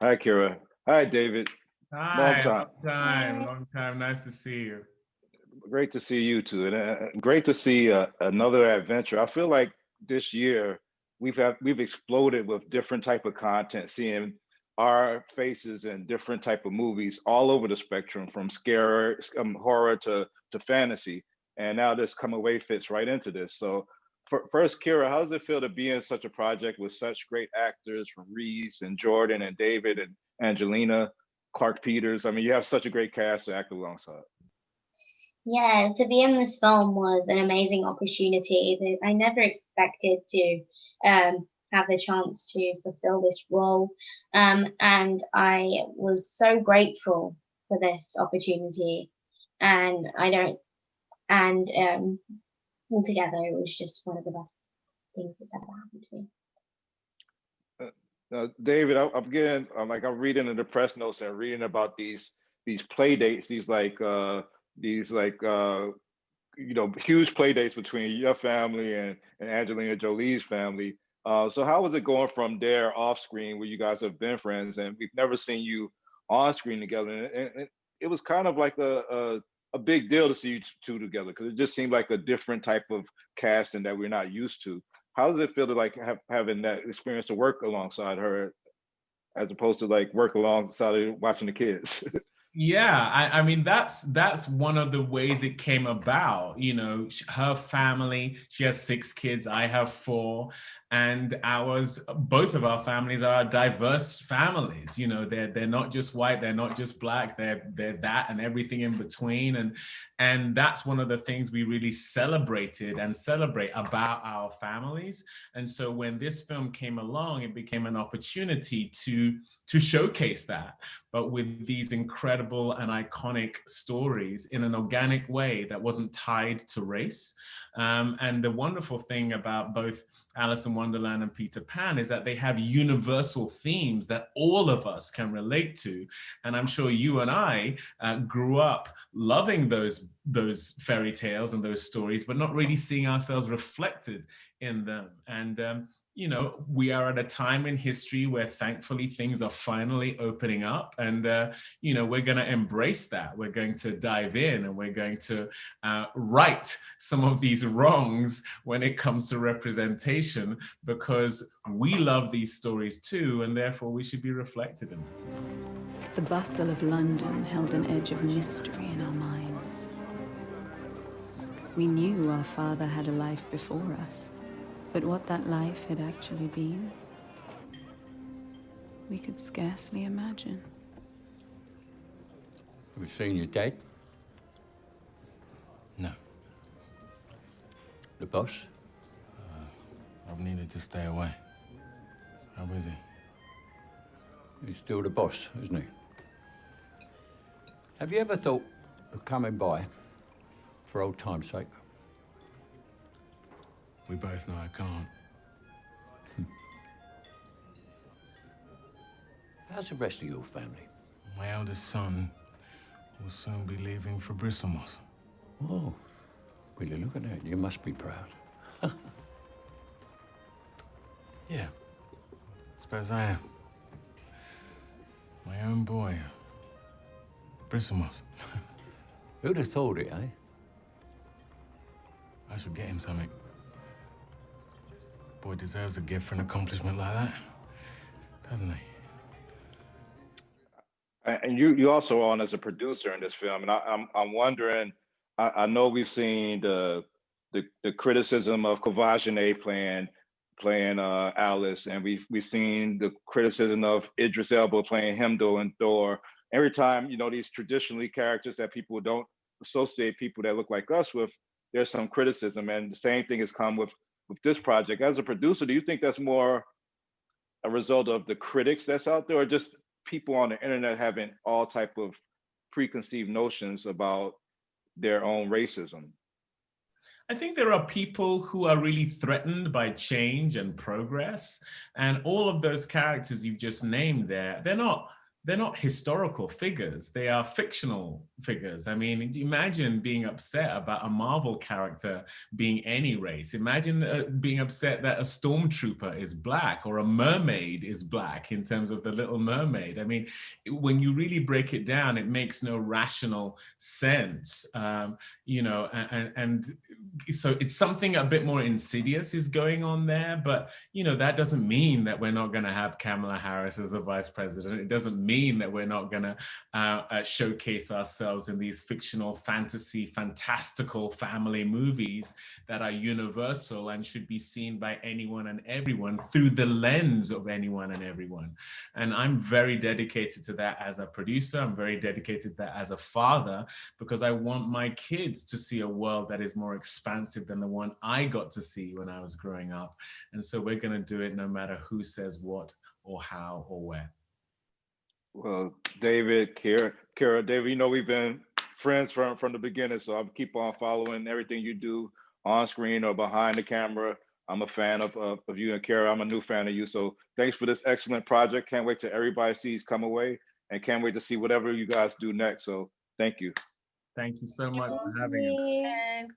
Hi, Kira. Hi, David. Long Hi, time. Hi. long time. Nice to see you. Great to see you too, and great to see another adventure. I feel like this year we've exploded with different type of content, seeing our faces in different type of movies all over the spectrum, from scare, horror to fantasy, and now this come away fits right into this. So, first, Kira, how does it feel to be in such a project with such great actors from Reese and Jordan and David and Angelina, Clark Peters? I mean, you have such a great cast to act alongside. Yeah, to be in this film was an amazing opportunity that I never expected to have the chance to fulfill this role. And I was so grateful for this opportunity. And I don't, and altogether, it was just one of the best things that's ever happened to me. David, I'm getting I'm reading in the press notes and reading about these play dates, these huge play dates between your family and Angelina Jolie's family. So how was it going from there off screen where you guys have been friends and we've never seen you on screen together? And it was kind of like a big deal to see you two together because it just seemed like a different type of casting that we're not used to. How does it feel to having that experience to work alongside her as opposed to like work alongside her watching the kids? Yeah, I mean that's one of the ways it came about. You know, her family, she has 6 kids, I have 4, and ours, both of our families are diverse families. You know, they're not just white, they're not just black, they're that and everything in between. And that's one of the things we really celebrated and celebrate about our families. And so when this film came along, it became an opportunity to showcase that, but with these incredible and iconic stories in an organic way that wasn't tied to race. And the wonderful thing about both Alice in Wonderland and Peter Pan is that they have universal themes that all of us can relate to. And I'm sure you and I grew up loving those fairy tales and those stories, but not really seeing ourselves reflected in them. And you know, we are at a time in history where thankfully things are finally opening up, and you know, we're going to embrace that. We're going to dive in and we're going to right some of these wrongs when it comes to representation, because we love these stories too, and therefore we should be reflected in them. The bustle of London held an edge of mystery in our minds. We knew our father had a life before us, but what that life had actually been, we could scarcely imagine. Have you seen your dad? No. The boss? I've needed to stay away. How is he? He's still the boss, isn't he? Have you ever thought of coming by for old time's sake? We both know I can't. How's the rest of your family? My eldest son will soon be leaving for Bristlemoss. Oh, will you look at that? You must be proud. Yeah, suppose I am. My own boy. Bristlemoss. Who'd have thought it, eh? I should get him something. Boy deserves a gift for an accomplishment like that, doesn't he? And you also on as a producer in this film, and I'm wondering. I know we've seen the criticism of Kavajane playing Alice, and we've seen the criticism of Idris Elba playing Heimdall and Thor. Every time, you know, these traditionally characters that people don't associate people that look like us with, there's some criticism, and the same thing has come with this project. As a producer, do you think that's more a result of the critics that's out there, or just people on the internet having all type of preconceived notions about their own racism? I think there are people who are really threatened by change and progress. And all of those characters you've just named there, they're not historical figures. They are fictional figures. I mean, imagine being upset about a Marvel character being any race. Imagine being upset that a stormtrooper is black or a mermaid is black in terms of the Little Mermaid. I mean, when you really break it down, it makes no rational sense, you know, and so it's something a bit more insidious is going on there. But, you know, that doesn't mean that we're not going to have Kamala Harris as a vice president. It doesn't mean that we're not going to showcase ourselves in these fictional, fantasy, fantastical family movies that are universal and should be seen by anyone and everyone through the lens of anyone and everyone. And I'm very dedicated to that as a producer. I'm very dedicated to that as a father, because I want my kids to see a world that is more expansive than the one I got to see when I was growing up. And so we're going to do it no matter who says what or how or where. Well, David, Keira, David, you know, we've been friends from the beginning, so I'll keep on following everything you do on screen or behind the camera. I'm a fan of you and Keira. I'm a new fan of you. So thanks for this excellent project. Can't wait till everybody sees Come Away, and can't wait to see whatever you guys do next. So thank you. Thank you so much for Thank having us. you. And